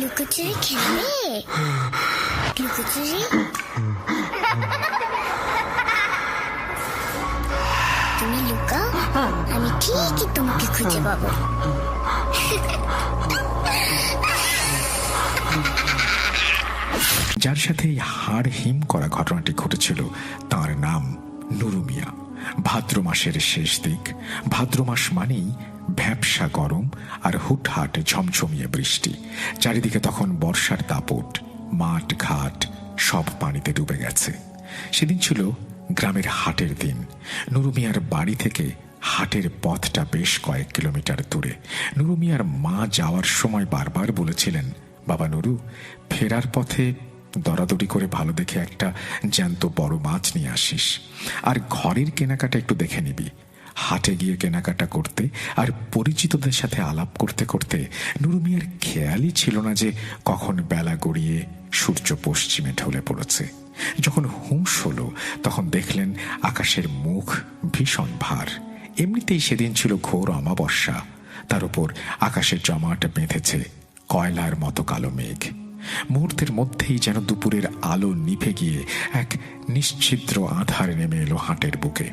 লুকোচুরি খেলবে? লুকোচুরি তুমি লুকাও, আমি ঠিকই তোমাকে খুঁজে পাবো। যার সাথে এই হাড় হিম করা ঘটনাটি ঘটেছিল তার নাম নুরু মিয়া। ভাদ্র মাসের শেষ দিক। ভাদ্র মাস মানেই ভ্যাপসা গরম আর হুটহাট ঝমঝমিয়ে বৃষ্টি। চারিদিকে তখন বর্ষার দাপট, মাঠ ঘাট সব পানিতে ডুবে গেছে। সেদিন ছিল গ্রামের হাটের দিন। নুরু মিয়ার বাড়ি থেকে হাটের পথটা বেশ কয়েক কিলোমিটার দূরে। নুরু মিয়ার মা যাওয়ার সময় বারবার বলেছিলেন, বাবা নুরু, ফেরার পথে দরাদরি করে ভালো দেখে একটা জ্যান্ত বড় মাছ নিয়ে আসিস, আর ঘরের কেনাকাটা একটু দেখে নিবি। হাটে গিয়ে কেনাকাটা করতে আর পরিচিতদের সাথে আলাপ করতে করতে নুরু মিয়ার খেয়ালই ছিল না যে কখন বেলা গড়িয়ে সূর্য পশ্চিমে ঢলে পড়েছে। যখন হুঁশ হলো তখন দেখলেন আকাশের মুখ ভীষণ ভার। এমনিতেই সেদিন ছিল ঘোর অমাবস্যা, তার উপর আকাশের জমাট বেঁধেছে কয়লার মতো কালো মেঘ। মুহূর্তের মধ্যেই যেন দুপুরের আলো নিভে গিয়ে এক নিশ্ছিদ্র আধার নেমে এলো হাটের বুকে।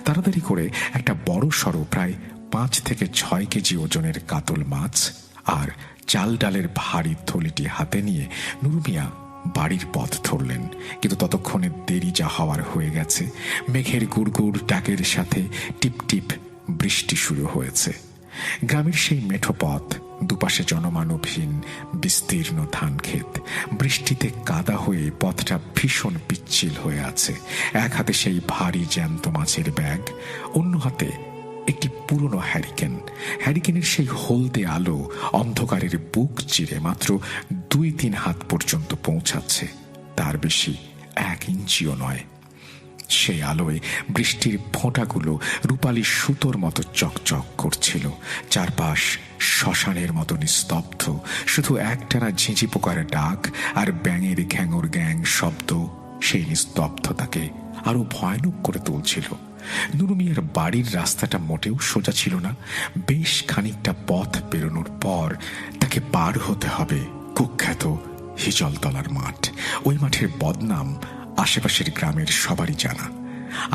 তাড়াতাড়ি করে একটা বড় সড়ো প্রায় 5 থেকে 6 কেজি ওজনের কাতল মাছ আর চাল ডালের ভারী থলিটি হাতে নিয়ে নুরু মিয়া বাড়ির পথ ধরলেন। কিন্তু ততক্ষণে দেরি যা হওয়ার হয়ে গেছে। মেঘের গুড়গুড় ডাকের সাথে টিপটিপ বৃষ্টি শুরু হয়েছে। গ্রামের সেই মেঠো পথ, দুপাশে জনমানবহীন বিস্তীর্ণ ধান ক্ষেত। বৃষ্টিতে কাদা হয়ে পথটা ভীষণ পিচ্ছিল হয়ে আছে। এক হাতে সেই ভারী জ্যান্ত মাছের ব্যাগ, অন্য হাতে একটি পুরনো হ্যারিকেন। হ্যারিকেনের সেই হলদে আলো অন্ধকারের বুক চিরে মাত্র 2-3 হাত পর্যন্ত পৌঁছাচ্ছে, তার বেশি 1 ইঞ্চিও নয়। সেই আলোয় বৃষ্টির ফোঁটাগুলো রূপালী সুতোর মতো চকচক করছিল। চারপাশ শ্মশানের মতো নিস্তব্ধ, শুধু একটানা ঝিঁঝি পোকার ডাক আর ব্যাঙের ঘ্যাঙর গ্যাং শব্দ সেই নিস্তব্ধতাকে আরো ভয়ানক করে তুলছিল। নুরু মিয়ার বাড়ির রাস্তাটা মোটেও সোজা ছিল না। বেশ খানিকটা পথ পেরোনোর পর তাকে পার হতে হবে কুখ্যাত হিজলতলার মাঠ। ওই মাঠের বদনাম আশেপাশের গ্রামের সবারই জানা।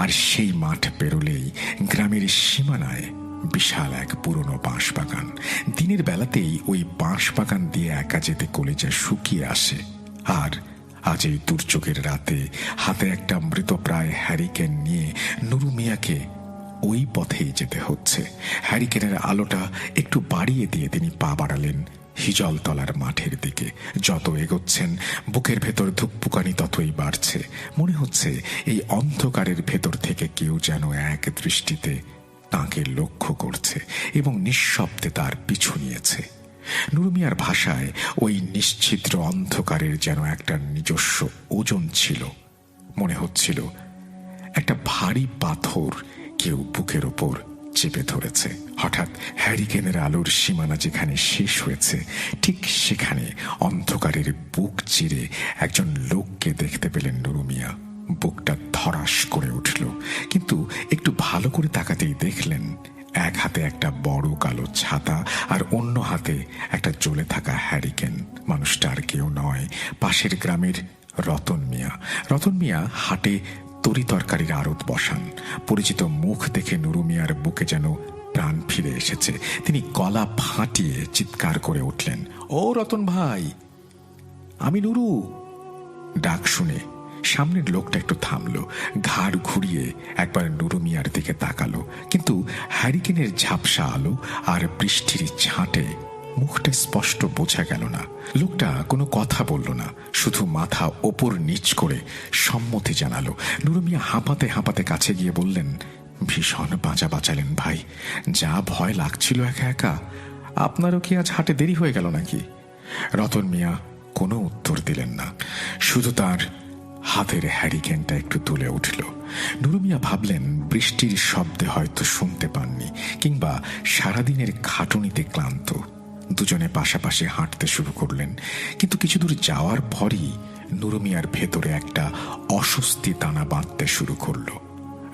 আর সেই মাঠ পেরোলেই গ্রামের সীমানায় বিশাল এক পুরনো বাঁশবাগান। দিনের বেলাতেই ওই বাঁশবাগান দিয়ে একা যেতে কলেজা শুকিয়ে আসে। আর আজ এই দুর্যোগের রাতে হাতে একটা মৃতপ্রায় হ্যারিকেন নিয়ে নুরু মিয়াকে ওই পথেই যেতে হচ্ছে। হ্যারিকেনের আলোটা একটু বাড়িয়ে দিয়ে তিনি পা বাড়ালেন হিজলতলার মাঠের দিকে। যত এগোচ্ছেন বুকের ভেতর ধুকপুকানি ততই বাড়ছে। মনে হচ্ছে এই অন্ধকারের ভেতর থেকে কেউ যেন এক দৃষ্টিতে তাঁকে লক্ষ্য করছে এবং নিঃশব্দে তার পিছু নিয়েছে। নুরু মিয়ার ভাষায় ওই নিশ্ছিদ্র অন্ধকারের যেন একটা নিজস্ব ওজন ছিল। মনে হচ্ছিল একটা ভারী পাথর কেউ বুকের ওপর চেপে ধরেছে। হঠাৎ হ্যারিকেনের আলোর সীমানা যেখানে শেষ হয়েছে, ঠিক সেখানে অন্ধকারের বুক চিরে একজন লোককে দেখতে পেলেন নুরু মিয়া। বুকটা ধরাস করে উঠল, কিন্তু একটু ভালো করে তাকাতেই দেখলেন এক হাতে একটা বড় কালো ছাতা আর অন্য হাতে একটা জ্বলে থাকা হ্যারিকেন। মানুষটা আর কেউ নয়, পাশের গ্রামের রতন মিয়া। রতন মিয়া হাটে তরি তরকারির আড়ত বসান। পরিচিত মুখ দেখে নুরু মিয়ার বুকে যেন প্রাণ ফিরে এসেছে। তিনি গলা ফাটিয়ে চিৎকার করে উঠলেন, ও রতন ভাই, আমি নুরু। ডাক শুনে সামনের লোকটা একটু থামলো, ঘাড় ঘুরিয়ে একবার নুরু মিয়ার দিকে তাকালো, কিন্তু হ্যারিকেনের ঝাপসা আলো আর বৃষ্টির ছাঁটে মুখটা স্পষ্ট বোঝা গেল না। লোকটা কোনো কথা বলল না, শুধু মাথা ওপর নিচ করে সম্মতি জানালো। নুরু মিয়া হাঁপাতে হাঁপাতে কাছে গিয়ে বললেন, ভীষণ বাঁচালেন ভাই, যা ভয় লাগছিল একা একা। আপনারও কি আজ হাটে দেরি হয়ে গেল নাকি? রতন মিয়া কোনো উত্তর দিলেন না, শুধু তার হাতের হ্যারিকেনটা একটু তুলে উঠল। নুরু মিয়া ভাবলেন বৃষ্টির শব্দে হয়তো শুনতে পাননি, কিংবা সারাদিনের খাটুনিতে ক্লান্ত। দুজনে পাশাপাশি হাঁটতে শুরু করলেন, কিন্তু কিছু দূর যাওয়ার পরই নুরু মিয়ার ভেতরে একটা অস্বস্তি দানা বাঁধতে শুরু করলো।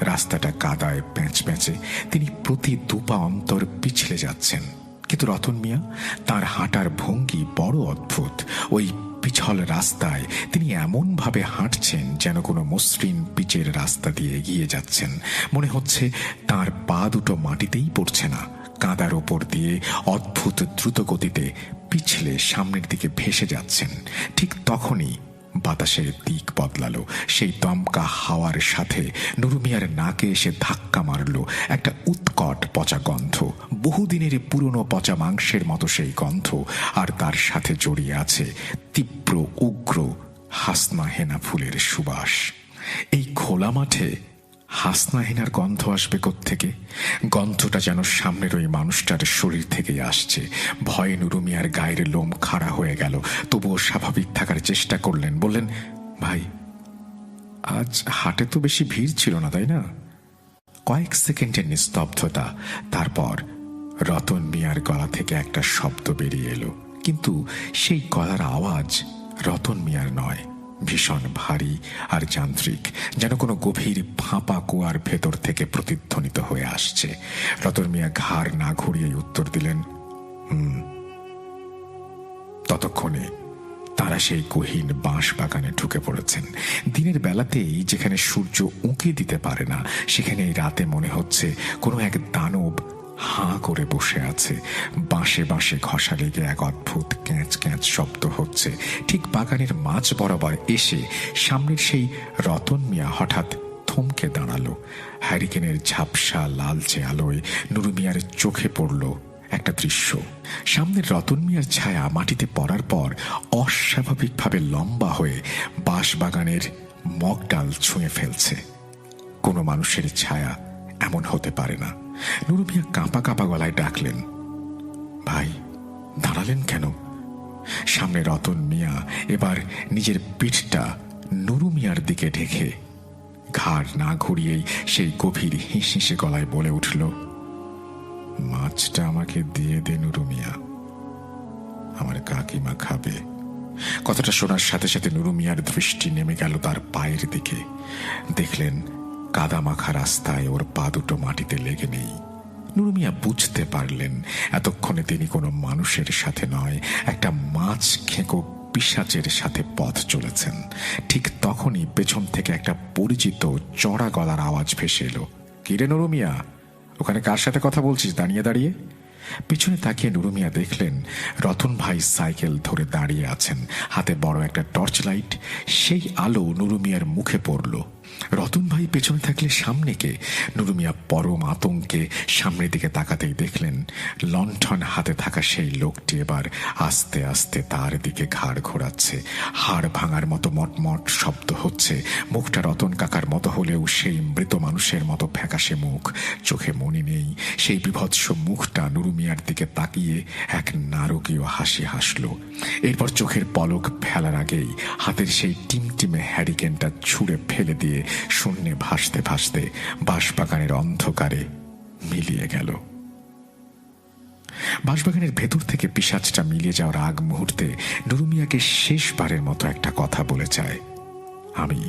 রাস্তাটা কাদায় প্যাঁচ প্যাঁচে, তিনি প্রতি 2 পা অন্তর পিছলে যাচ্ছেন। কিন্তু রতন মিয়া, তার হাঁটার ভঙ্গি বড় অদ্ভুত। ওই পিছল রাস্তায় তিনি এমন ভাবে হাঁটছেন যেন কোনো মসৃণ পিচের রাস্তা দিয়ে এগিয়ে যাচ্ছেন। মনে হচ্ছে তার পা দুটো মাটিতেই পড়ছে না, কাঁদার ওপর দিয়ে অদ্ভুত দ্রুত গতিতে পিছলে সামনের দিকে ভেসে যাচ্ছেন। ঠিক তখনই বাতাসের দিক বদলালো। সেই দমকা হাওয়ার সাথে নুরু মিয়ার নাকে এসে ধাক্কা মারল একটা উৎকট পচা গন্ধ, বহুদিনের পুরনো পচা মাংসের মতো সেই গন্ধ। আর তার সাথে জড়িয়ে আছে তীব্র উগ্র হাসনা হেনা ফুলের সুবাস। এই খোলা মাঠে হাসনা হেনার গন্ধ আসবে কোত্থেকে? গন্ধটা যেন সামনের ওই মানুষটার শরীর থেকেই আসছে। ভয়ে নুরু মিয়ার গায়ের লোম খাড়া হয়ে গেল, তবুও স্বাভাবিক থাকার চেষ্টা করলেন। বললেন, ভাই, আজ হাটে তো বেশি ভিড় ছিল না, তাই না? কয়েক সেকেন্ডের নিস্তব্ধতা, তারপর রতন মিয়ার গলা থেকে একটা শব্দ বেরিয়ে এলো, কিন্তু সেই গলার আওয়াজ রতন মিয়ার নয়, ভীষণ ভারী আর যান্ত্রিক, যেন কোনো গভীর ফাঁপা কুয়ার ভেতর থেকে প্রতিধ্বনিত হয়ে আসছে। রতন মিয়া ঘাড় না ঘুরিয়ে উত্তর দিলেন, ততক্ষণে তারা সেই গহীন বাঁশ বাগানে ঢুকে পড়েছেন। দিনের বেলাতেই যেখানে সূর্য উঁকি দিতে পারে না, সেখানে এই রাতে মনে হচ্ছে কোনো এক দানব হাঁ করে বসে আছে। বাঁশে বাঁশে ঘষা লেগে এক অদ্ভুত ক্যাঁচ ক্যাঁচ শব্দ হচ্ছে। ঠিক বাগানের মাঝ বরাবর এসে সামনের সেই রতন মিয়া হঠাৎ থমকে দাঁড়ালো। হ্যারিকেনের ঝাপসা লালচে আলোয় নুরু মিয়ার চোখে পড়ল একটা দৃশ্য। সামনের রতন মিয়ার ছায়া মাটিতে পড়ার পর অস্বাভাবিকভাবে লম্বা হয়ে বাঁশবাগানের মগডাল ছুঁয়ে ফেলছে। কোনো মানুষের ছায়া এমন হতে পারে না। নুরু মিয়া কাঁপা কাঁপা গলায় ডাকলেন, ভাই, দাঁড়ালেন কেন? সামনে রতন মিয়া এবার নিজের পিঠটা নুরু মিয়ার দিকে ঢেকে ঘাড় না ঘুরিয়েই সেই গভীর হিসহিসে গলায় বলে উঠল, মাছটা আমাকে দিয়ে দে নুরু মিয়া, আমার কাকিমা খাবে। কথাটা শোনার সাথে সাথে নুরু মিয়ার দৃষ্টি নেমে গেল তার পায়ের দিকে। দেখলেন কাদা মাখা রাস্তায় ওর পা দুটো মাটিতে লেগে নেই। নুরু মিয়া বুঝতে পারলেন এতক্ষণে তিনি কোনো মানুষের সাথে নয়, একটা মাছ খেঁকো পিশাচের সাথে পথ চলেছেন। ঠিক তখনই পেছন থেকে একটা পরিচিত চড়া গলার আওয়াজ ভেসে এলো, কিরে নুরু মিয়া, ওখানে কার সাথে কথা বলছিস দাঁড়িয়ে দাঁড়িয়ে? পিছনে তাকিয়ে নুরু মিয়া দেখলেন রতন ভাই সাইকেল ধরে দাঁড়িয়ে আছেন, হাতে বড় একটা টর্চ লাইট। সেই আলো নুরু মিয়ার মুখে পড়ল। রতন ভাই পেছনে থাকলে সামনে কে? নুরু মিয়া পরম আতঙ্কে সামনের দিকে তাকাতেই দেখলেন লণ্ঠন হাতে থাকা সেই লোকটি এবার আস্তে আস্তে তার দিকে ঘাড় ঘোরাচ্ছে। হাড় ভাঙার মতো মটমট শব্দ হচ্ছে। মুখটা রতন কাকার মতো হলেও সেই মৃত মানুষের মতো ফ্যাকাশে মুখ, চোখে মনি নেই। সেই বিভৎস মুখটা নুরু মিয়ার দিকে তাকিয়ে এক নারকীয় হাসি হাসল। এরপর চোখের পলক ফেলার আগেই হাতের সেই টিমটিমে হ্যারিকেনটা ছুঁড়ে ফেলে দিয়ে শূন্যে ভাসতে ভাসতে বাঁশবাগানের অন্ধকারে মিলিয়ে গেল। বাঁশবাগানের ভেতর থেকে পিশাচটা মিলিয়ে যাওয়ার আগ মুহূর্তে নুরু মিয়াকে শেষবারের মতো একটা কথা বলে যায়, আমি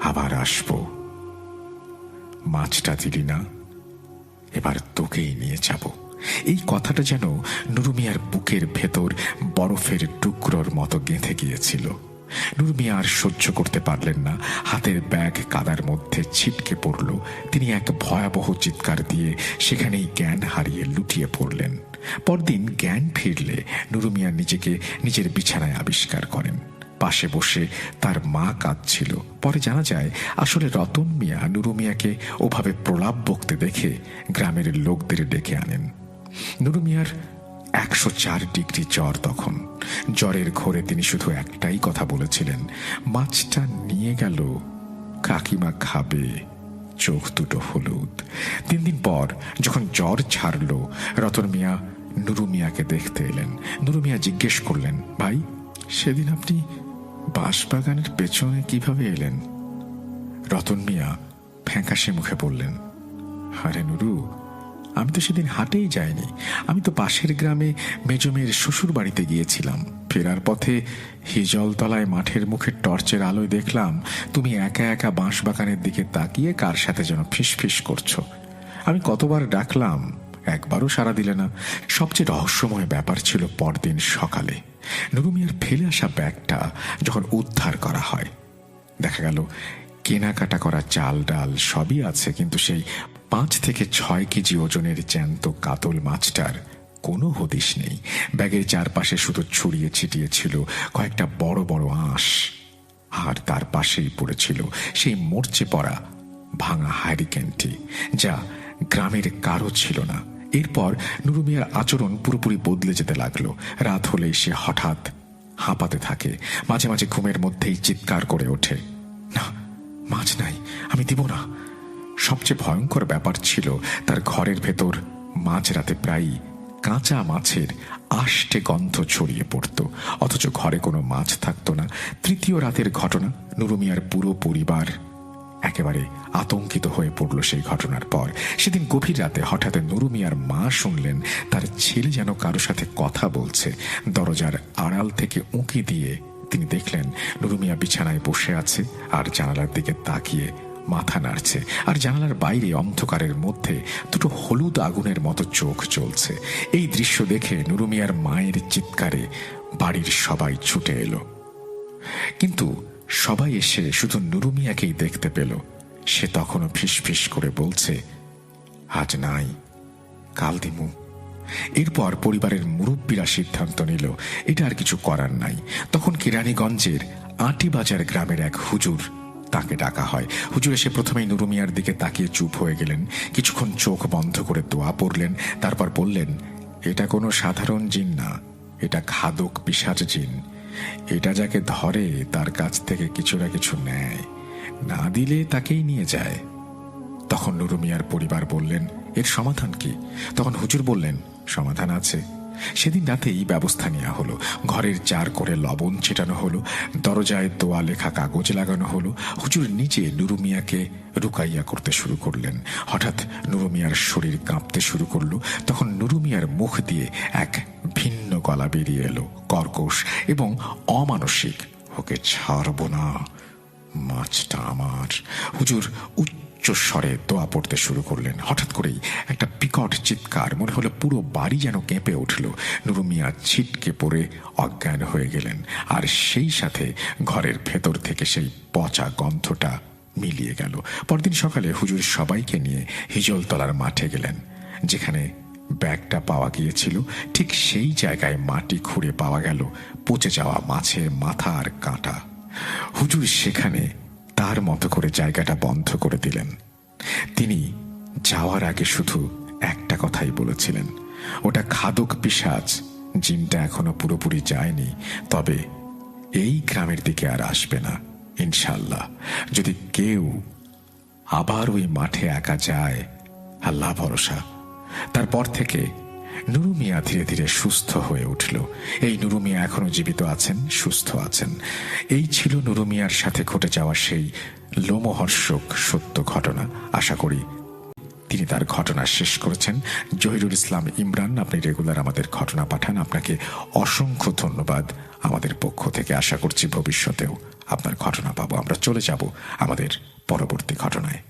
আবার আসব। মাছটা দিলি না, এবার তোকেই নিয়ে যাব। এই কথাটা যেন নুরু মিয়ার বুকের ভেতর বরফের টুকরোর মতো গেঁথে গিয়েছিল। নুরু মিয়া আর সহ্য করতে পারলেন না। হাতের ব্যাগ কাদার মধ্যে ছিটকে পড়ল। তিনি এক ভয়াবহ চিৎকার দিয়ে সেখানেই জ্ঞান হারিয়ে লুটিয়ে পড়লেন। পরদিন জ্ঞান ফিরলে নুরু মিয়া নিজেকে নিজের বিছানায় আবিষ্কার করেন। পাশে বসে তার মা কাঁদছিল। পরে জানা যায় আসলে রতন মিয়া নুরু মিয়াকে ওভাবে প্রলাপ বকতে দেখে গ্রামের লোকদের ডেকে আনেন। নুরু মিয়ার 104 ডিগ্রি জ্বর তখন। জ্বরের ঘোরে তিনি শুধু একটাই কথা বলেছিলেন, মাছটা নিয়ে গেল, কাকিমা খাবে, চোখ দুটো হলুদ। 3 দিন পর যখন জ্বর ছাড়ল, রতন মিয়া নুরু মিয়াকে দেখতে এলেন। নুরু মিয়া জিজ্ঞেস করলেন, ভাই, সেদিন আপনি বাঁশবাগানের পেছনে কিভাবে এলেন? রতন মিয়া ফ্যাঁকাশে মুখে বললেন, আরে নুরু, আমি তো সেদিন হাটেই যাইনি। আমি তো পাশের গ্রামে মেজমের শ্বশুর বাড়িতে গিয়েছিলাম। ফেরার পথে হিজলতলায় মাঠের মুখে টর্চের আলোয় দেখলাম তুমি একা একা বাঁশবাগানের দিকে তাকিয়ে কার সাথে যেন ফিসফিস করছো। আমি কতবার ডাকলাম, একবারও সাড়া দিলে না। সবচেয়ে রহস্যময় ব্যাপার ছিল পরদিন সকালে নুরু মিয়ার ফেলে আসা ব্যাগটা যখন উদ্ধার করা হয়। দেখা গেল কেনাকাটা করা চাল ডাল সবই আছে, কিন্তু সেই 5 থেকে 6 কেজি ওজনের জ্যান্ত কাতল মাছটার কোনো হদিশ নেই। ব্যাগের চারপাশে শুধু ছড়িয়ে ছিটিয়ে ছিল কয়েকটা বড় বড় আঁশ, আর তার পাশেই পড়েছিল সেই মরচে পড়া ভাঙা হ্যারিকেনটি, যা গ্রামের কারো ছিল না। এরপর নুরু মিয়ার আচরণ পুরোপুরি বদলে যেতে লাগলো। রাত হলেই সে হঠাৎ হাঁপাতে থাকে, মাঝে মাঝে ঘুমের মধ্যেই চিৎকার করে ওঠে, না মাছ নাই, আমি দিব না। সবচেয়ে ভয়ঙ্কর ব্যাপার ছিল তার ঘরের ভেতর মাঝরাতে প্রায়ই কাঁচা মাছের আষ্টে গন্ধ ছড়িয়ে পড়ত, অথচ ঘরে কোনো মাছ থাকতো না। তৃতীয় রাতের ঘটনা। নুরু মিয়ার পুরো পরিবার একেবারে আতঙ্কিত হয়ে পড়ল সেই ঘটনার পর। সেদিন গভীর রাতে হঠাৎ নুরু মিয়ার মা শুনলেন তার ছেলে যেন কারো সাথে কথা বলছে। দরজার আড়াল থেকে উঁকি দিয়ে তিনি দেখলেন নুরু মিয়া বিছানায় বসে আছে আর জানালার দিকে তাকিয়ে মাথা নাড়ছে, আর জানালার বাইরে অন্ধকারের মধ্যে দুটো হলুদ আগুনের মতো চোখ জ্বলছে। এই দৃশ্য দেখে নুরু মিয়ার মায়ের চিৎকারে বাড়ির সবাই ছুটে এলো, কিন্তু সবাই এসে শুধু নুরু মিয়াকেই দেখতে পেল। সে তখনও ফিসফিস করে বলছে, আজ নাই, কাল দিমু। এরপর পরিবারের মুরব্বীরা সিদ্ধান্ত নিল এটা আর কিছু করার নাই। তখন কেরানীগঞ্জের আটিবাজার গ্রামের এক হুজুর, তাকে ডাকা হয়। হুজুর এসে প্রথমেই নুরু মিয়ার দিকে তাকিয়ে চুপ হয়ে গেলেন, কিছুক্ষণ চোখ বন্ধ করে দোয়া পড়লেন, তারপর বললেন, এটা কোনো সাধারণ জিন না, এটা ঘাতক পিশাচ জিন। এটা যাকে ধরে তার কাছ থেকে কিছু না কিছু নেয়, না দিলে তাকেই নিয়ে যায়। তখন নুরু মিয়ার পরিবার বললেন, এর সমাধান কি? তখন হুজুর বললেন, সমাধান আছে। সেদিন রাতেই ব্যবস্থা নেওয়া হলো। ঘরের চার করে লবণ ছেটানো হলো, দরজায় দোয়া লেখা কাগজ লাগানো হলো। হুজুর নিজে নুরু মিয়াকে রুকাইয়া করতে শুরু করলেন। হঠাৎ নুরু মিয়ার শরীর কাঁপতে শুরু করলো। তখন নুরু মিয়ার মুখ দিয়ে এক ভিন্ন গলা বেরিয়ে এলো, কর্কশ এবং অমানসিক, ওকে ছাড়ব না, মাছটা আমার। হুজুর উচ্চ স্বরে দোয়া পড়তে শুরু করলেন। হঠাৎ করেই একটা বিকট চিৎকার, মনে হলো পুরো বাড়ি যেন কেঁপে উঠল। নুরু মিয়া ছিটকে পড়ে অজ্ঞান হয়ে গেলেন, আর সেই সাথে ঘরের ভেতর থেকে সেই পচা গন্ধটা মিলিয়ে গেল। পরদিন সকালে হুজুর সবাইকে নিয়ে হিজলতলার মাঠে গেলেন। যেখানে ব্যাগটা পাওয়া গিয়েছিল ঠিক সেই জায়গায় মাটি খুঁড়ে পাওয়া গেল পচে যাওয়া মাছের মাথা আর কাঁটা। হুজুর সেখানে তার মতো করে জায়গাটা বন্ধ করে দিলেন। তিনি যাওয়ার আগে শুধু একটা কথাই বলেছিলেন, ওটা খাদক পিশাচ, জিনটা এখনো পুরোপুরি যায়নি, তবে এই গ্রামের দিকে আর আসবে না ইনশাল্লাহ। যদি কেউ আবার ওই মাঠে একা যায়, আল্লাহ ভরসা। তারপর থেকে নুরু মিয়া ধীরে ধীরে সুস্থ হয়ে উঠল। এই নুরু মিয়া এখনো জীবিত আছেন, সুস্থ আছেন। এই ছিল নুরু মিয়ার সাথে ঘটে যাওয়া সেই লোমহর্ষক সত্য ঘটনা। আশা করি তিনি তার ঘটনা শেষ করেছেন। জহিরুল ইসলাম ইমরান, আপনি রেগুলার আমাদের ঘটনা পাঠান, আপনাকে অসংখ্য ধন্যবাদ আমাদের পক্ষ থেকে। আশা করছি ভবিষ্যতেও আপনার ঘটনা পাবো। আমরা চলে যাব আমাদের পরবর্তী ঘটনায়।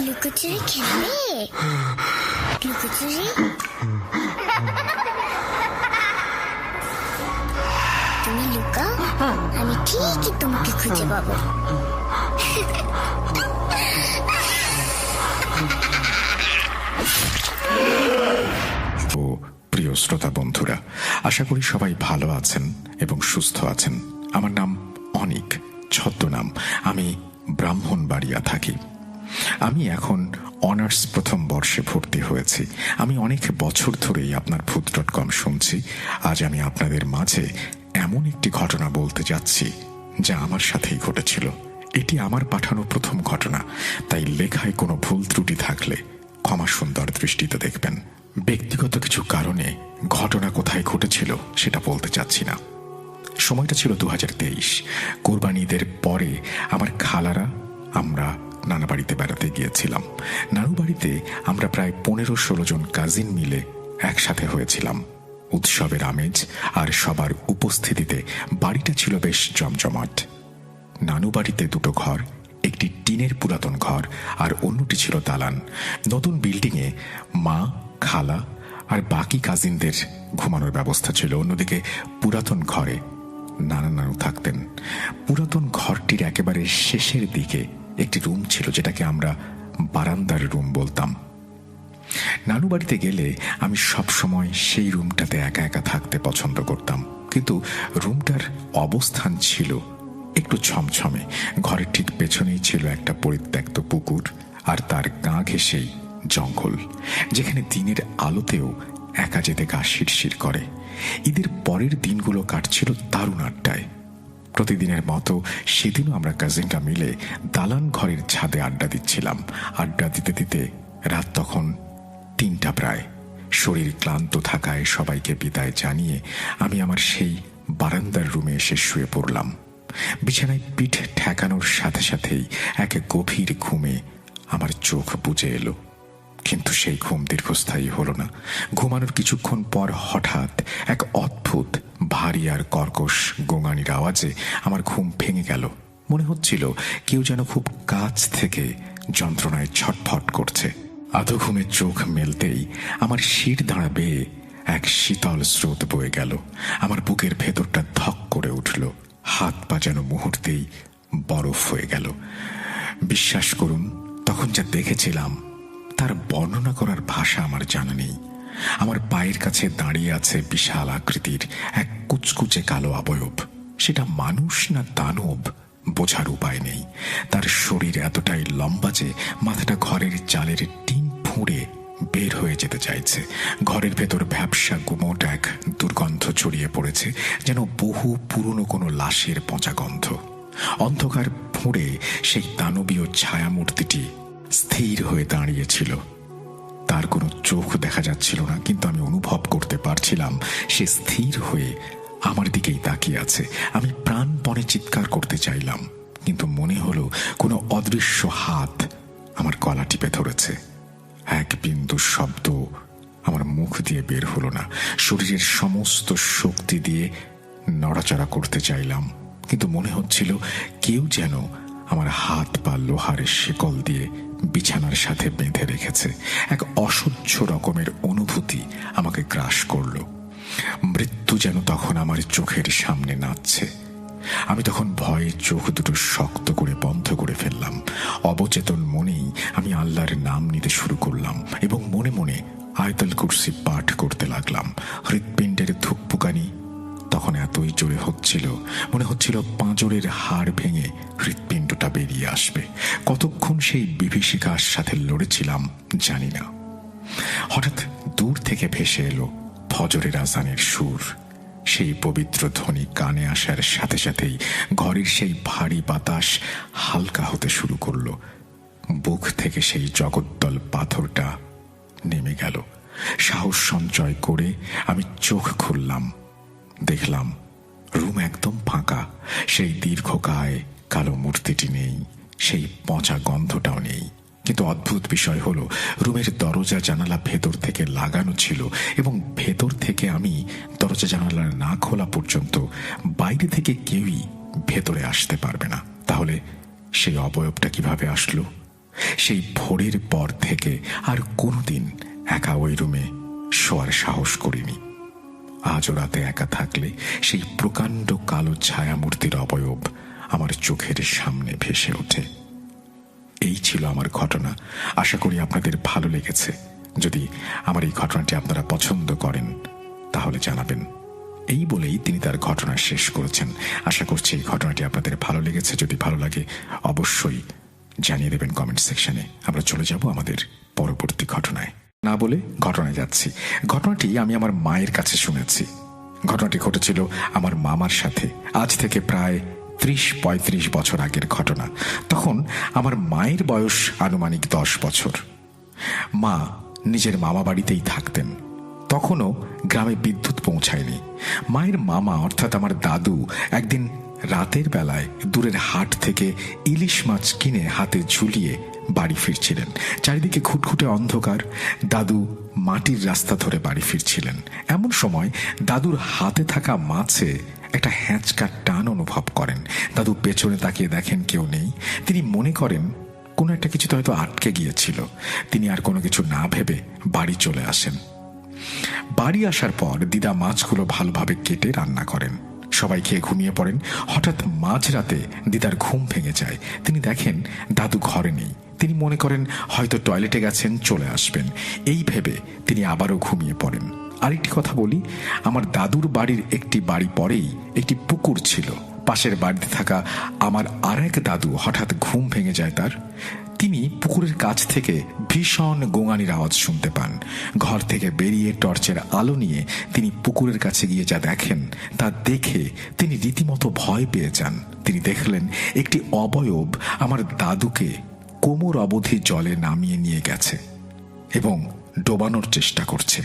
লুকোচুরি খেলবে? লুকোচুরি তুমি লুকাও, আমি ঠিকই তোমাকে খুঁজে পাবো। ও প্রিয় শ্রোতা বন্ধুরা, আশা করি সবাই ভালো আছেন এবং সুস্থ আছেন। আমার নাম অনিক, ছদ্মনাম। আমি ব্রাহ্মণবাড়িয়া থাকি। আমি এখন অনার্স প্রথম বর্ষে ভর্তি হয়েছি। আমি অনেক বছর ধরেই আপনার ভূত.com শুনছি। আজ আমি আপনাদের মাঝে এমন একটি ঘটনা বলতে যাচ্ছি যা আমার সাথেই ঘটেছিল। এটি আমার পাঠানো প্রথম ঘটনা, তাই লেখায় কোনো ভুল ত্রুটি থাকলে ক্ষমা সুন্দর দৃষ্টিতে দেখবেন। ব্যক্তিগত কিছু কারণে ঘটনা কোথায় ঘটেছিল সেটা বলতে চাচ্ছি না। সময়টা ছিল 2023। কোরবানি ঈদের পরে আমার খালারা আমরা নানা বাড়িতে বেড়াতে গিয়েছিলাম। নানু বাড়িতে আমরা প্রায় 15-16 জন কাজিন মিলে একসাথে হয়েছিলাম। উৎসবের আমেজ আর সবার উপস্থিতিতে বাড়িটা ছিল বেশ জমজমাট। নানু বাড়িতে দুটো ঘর, একটি টিনের পুরাতন ঘর আর অন্যটি ছিল দালান। নতুন বিল্ডিংয়ে মা, খালা আর বাকি কাজিনদের ঘুমানোর ব্যবস্থা ছিল। অন্যদিকে পুরাতন ঘরে নানা নানু থাকতেন। পুরাতন ঘরটির একেবারে শেষের দিকে একটি রুম ছিল, যেটাকে আমরা বারান্দার রুম বলতাম। নানু বাড়িতে গেলে আমি সবসময় সেই রুমটাতে একা একা থাকতে পছন্দ করতাম, কিন্তু রুমটার অবস্থান ছিল একটু ছমছমে। ঘরের ঠিক পেছনেই ছিল একটা পরিত্যক্ত পুকুর আর তার গা ঘেঁষেই জঙ্গল, যেখানে দিনের আলোতেও একা যেতে গা শিরশির করে। ঈদের পরের দিনগুলো কাটছিল দারুণ আড্ডায়। প্রতিদিনের মতো সেদিনও আমরা কাজিনরা মিলে দালান ঘরের ছাদে আড্ডা দিচ্ছিলাম। আড্ডা দিতে দিতে রাত তখন 3টা প্রায়। শরীর ক্লান্ত থাকায় সবাইকে বিদায় জানিয়ে আমি আমার সেই বারান্দার রুমে এসে শুয়ে পড়লাম। বিছানায় পিঠ ঠেকানোর সাথে সাথেই এক গভীর ঘুমে আমার চোখ বুজে এলো, কিন্তু সেই ঘুম দীর্ঘস্থায়ী হলো না। ঘুমানোর কিছুক্ষণ পর হঠাৎ এক অদ্ভুত ভারী আর কর্কশ গোঙানির আওয়াজে আমার ঘুম ভেঙে গেল। মনে হচ্ছিল কেউ যেন খুব কাছ থেকে যন্ত্রণায় ছটফট করছে। আধো ঘুমে চোখ মেলতেই আমার শির দাঁড়া বেয়ে এক শীতল স্রোত বয়ে গেল। আমার বুকের ভেতরটা ধক করে উঠল, হাত পা যেন মুহূর্তেই বরফ হয়ে গেল। বিশ্বাস করুন, তখন যা দেখেছিলাম তার বর্ণনা করার ভাষা আমার জানা নেই। আমার পায়ের কাছে দাঁড়িয়ে আছে বিশাল আকৃতির এক কুচকুচে কালো অবয়ব। সেটা মানুষ না দানব বোঝার উপায় নেই। তার শরীর এতটাই লম্বা যে মাথাটা ঘরের চালের টিন ফুঁড়ে বের হয়ে যেতে চাইছে। ঘরের ভেতর ভ্যাপসা গুমোট এক দুর্গন্ধ ছড়িয়ে পড়েছে, যেন বহু পুরনো কোনো লাশের পচা গন্ধ। অন্ধকার ফুঁড়ে সেই দানবীয় ছায়ামূর্তিটি স্থির হয়ে দাঁড়িয়েছিল। তার কোনো চোখ দেখা যাচ্ছিল না, কিন্তু আমি অনুভব করতে পারছিলাম সে স্থির হয়ে আমার দিকেই তাকিয়ে আছে। আমি প্রাণপণে চিৎকার করতে চাইলাম, কিন্তু মনে হলো কোনো অদৃশ্য হাত আমার গলা টিপে ধরেছে। এক বিন্দু শব্দ আমার মুখ দিয়ে বের হলো না। শরীরের সমস্ত শক্তি দিয়ে নড়াচড়া করতে চাইলাম, কিন্তু মনে হচ্ছিল কেউ যেন আমার হাত পা লোহার শিকল দিয়ে বিছানার সাথে বেঁধে রেখেছে। এক অসহ্য রকমের অনুভূতি আমাকে গ্রাস করল। মৃত্যু যেন তখন আমার চোখের সামনে নাচছে। আমি তখন ভয়ে চোখ দুটো শক্ত করে বন্ধ করে ফেললাম। অবচেতন মনেই আমি আল্লাহর নাম নিতে শুরু করলাম এবং মনে মনে আয়াতুল কুরসি পাঠ করতে লাগলাম। হৃৎপিণ্ডের ধুকপুকানি তখন এতই জোরে হচ্ছিল, মনে হচ্ছিল পাঁজরের হাড় ভেঙে হৃৎপিণ্ডটা বেরিয়ে আসবে। কতক্ষণ সেই বিভীষিকার সাথে লড়েছিলাম জানি না। হঠাৎ দূর থেকে ভেসে এলো ফজরের আজানের সুর। সেই পবিত্র ধ্বনি কানে আসার সাথে সাথেই ঘরের সেই ভারী বাতাস হালকা হতে শুরু করলো। বুক থেকে সেই জগদ্দল পাথরটা নেমে গেল। সাহস সঞ্চয় করে আমি চোখ খুললাম। দেখলাম রুম একদম ফাঁকা। সেই দীর্ঘকায় কালো মূর্তিটি নেই, সেই পচা গন্ধটাও নেই। কিন্তু অদ্ভুত বিষয় হলো, রুমের দরজা জানালা ভেতর থেকে লাগানো ছিল এবং ভেতর থেকে আমি দরজা জানালা না খোলা পর্যন্ত বাইরে থেকে কেউই ভেতরে আসতে পারবে না। তাহলে সেই অবয়বটা কিভাবে আসলো? সেই ভোরের পর থেকে আর কোনোদিন একা ওই রুমে শোয়ার সাহস করিনি। আজও রাতে একা থাকলে সেই প্রকাণ্ড কালো ছায়ামূর্তির অবয়ব আমার চোখের সামনে ভেসে ওঠে। এই ছিল আমার ঘটনা। আশা করি আপনাদের ভালো লেগেছে। যদি আমার এই ঘটনাটি আপনারা পছন্দ করেন তাহলে জানাবেন। এই বলেই তিনি তার ঘটনা শেষ করেছেন। আশা করছি এই ঘটনাটি আপনাদের ভালো লেগেছে। যদি ভালো লাগে অবশ্যই জানিয়ে দেবেন কমেন্ট সেকশনে। আমরা চলে যাব আমাদের পরবর্তী ঘটনায়। না বলে ঘটনায় যাচ্ছি। ঘটনাটি আমি আমার মায়ের কাছে শুনেছি। ঘটনাটি ঘটেছিল আমার মামার সাথে। আজ থেকে প্রায় 30-35 বছর আগের ঘটনা। তখন আমার মায়ের বয়স আনুমানিক 10 বছর। মা নিজের মামা বাড়িতেই থাকতেন। তখনও গ্রামে বিদ্যুৎ পৌঁছায়নি। মায়ের মামা অর্থাৎ আমার দাদু একদিন রাতের বেলায় দূরের হাট থেকে ইলিশ মাছ কিনে হাতে ঝুলিয়ে বাড়ি ফিরছিলেন। চারিদিকে খুটখুটে অন্ধকার। দাদু মাটির রাস্তা ধরে বাড়ি ফিরছিলেন। এমন সময় দাদুর হাতে থাকা মাছে একটা হ্যাঁচকা টান অনুভব করেন। দাদু পেছনে তাকিয়ে দেখেন কেউ নেই। তিনি মনে করেন কোনো একটা কিছুতে হয়তো আটকে গিয়েছিল। তিনি আর কোনো কিছু না ভেবে বাড়ি চলে আসেন। বাড়ি আসার পর দিদা মাছগুলো ভালোভাবে কেটে রান্না করেন। সবাই খেয়ে ঘুমিয়ে পড়েন। হঠাৎ মাঝরাতে দিদার ঘুম ভেঙে যায়। তিনি দেখেন দাদু ঘরে নেই। তিনি মনে করেন হয়তো টয়লেটে গেছেন, চলে আসবেন। এই ভেবে তিনি আবারও ঘুমিয়ে পড়েন। আরেকটি কথা বলি, আমার দাদুর বাড়ির একটি বাড়ি পরেই একটি পুকুর ছিল। পাশের বাড়িতে থাকা আমার আরেক দাদু হঠাৎ ঘুম ভেঙে যায় তার। তিনি পুকুরের কাছ থেকে ভীষণ গোঙানির আওয়াজ শুনতে পান। ঘর থেকে বেরিয়ে টর্চের আলো নিয়ে তিনি পুকুরের কাছে গিয়ে যা দেখেন তা দেখে তিনি রীতিমতো ভয় পেয়ে যান। তিনি দেখলেন একটি অবয়ব আমার দাদুকে কোমর অবধি জলে নামিয়ে নিয়ে গেছে এবং ডোবানোর চেষ্টা করছে।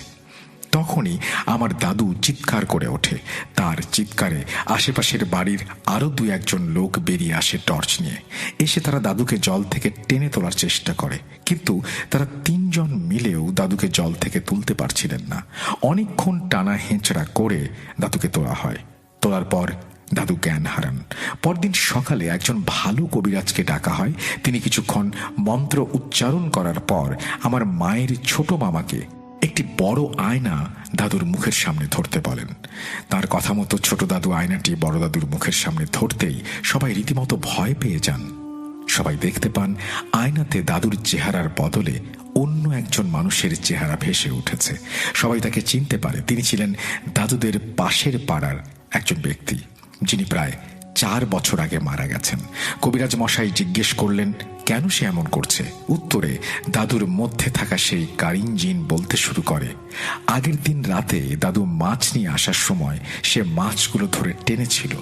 তখনই আমার দাদু চিৎকার করে ওঠে। তার চিৎকারে আশেপাশের বাড়ির আরো দু একজন লোক বেরিয়ে আসে টর্চ নিয়ে। এসে তারা দাদুকে জল থেকে টেনে তোলার চেষ্টা করে, কিন্তু তারা তিনজন মিলেও দাদুকে জল থেকে তুলতে পারছিলেন না। অনেকক্ষণ টানা হেঁচড়া করে দাদুকে তোলা হয়। তোলার পর দাদু জ্ঞান হারান। পরদিন সকালে একজন ভালো কবিরাজকে ডাকা হয়। তিনি কিছুক্ষণ মন্ত্র উচ্চারণ করার পর আমার মায়ের ছোট মামাকে একটি বড় আয়না দাদুর মুখের সামনে ধরতে বলেন। তার কথা মতো ছোট দাদু আয়নাটি বড় দাদুর মুখের সামনে ধরতেই সবাই রীতিমতো ভয় পেয়ে যান। সবাই দেখতে পান আয়নাতে দাদুর চেহারার বদলে অন্য একজন মানুষের চেহারা ভেসে উঠেছে। সবাই তাকে চিনতে পারে। তিনি ছিলেন দাদুদের পাশের পাড়ার একজন ব্যক্তি, যিনি প্রায় 4 বছর আগে মারা গেছেন। কবিরাজ মশাই জিজ্ঞেস করলেন কেন সে এমন করছে। উত্তরে দাদুর মধ্যে থাকা সেই কারিন জিন বলতে শুরু করে, আগের দিন রাতে দাদু মাছ নিয়ে আসার সময় সে মাছগুলো ধরে টেনেছিল।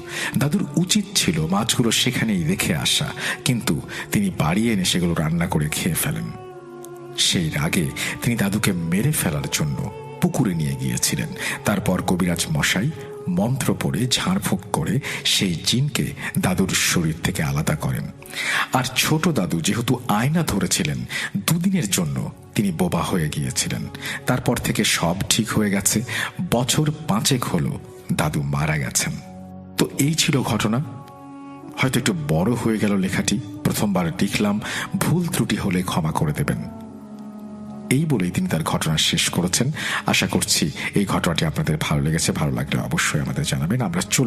দাদুর উচিত ছিল মাছগুলো সেখানেই রেখে আসা, কিন্তু তিনি বাড়ি এনে সেগুলো রান্না করে খেয়ে ফেলেন। সেই রাগে তিনি দাদুকে মেরে ফেলার জন্য পুকুরে নিয়ে গিয়েছিলেন। তারপর কবিরাজ মশাই মন্ত্র পড়ে ঝাড়ফুঁক করে সেই জিনকে দাদুর শরীর থেকে আলাদা করেন। আর ছোট দাদু যেহেতু আয়না ধরেছিলেন, 2 দিনের জন্য তিনি বোবা হয়ে গিয়েছিলেন। তারপর থেকে সব ঠিক হয়ে গেছে। বছর 5 হলো দাদু মারা গেছেন। তো এই ছিল ঘটনা। হয়তো একটু বড় হয়ে গেল লেখাটি, প্রথমবার লিখলাম, ভুল ত্রুটি হলে ক্ষমা করে দেবেন। এই বলেই তিনি তার ঘটনা শেষ করেছেন। আশা করছি এই ঘটনাটি আপনাদের ভালো লেগেছে। ভালো লাগলে অবশ্যই আমাদের জানাবেন। আমরা চলে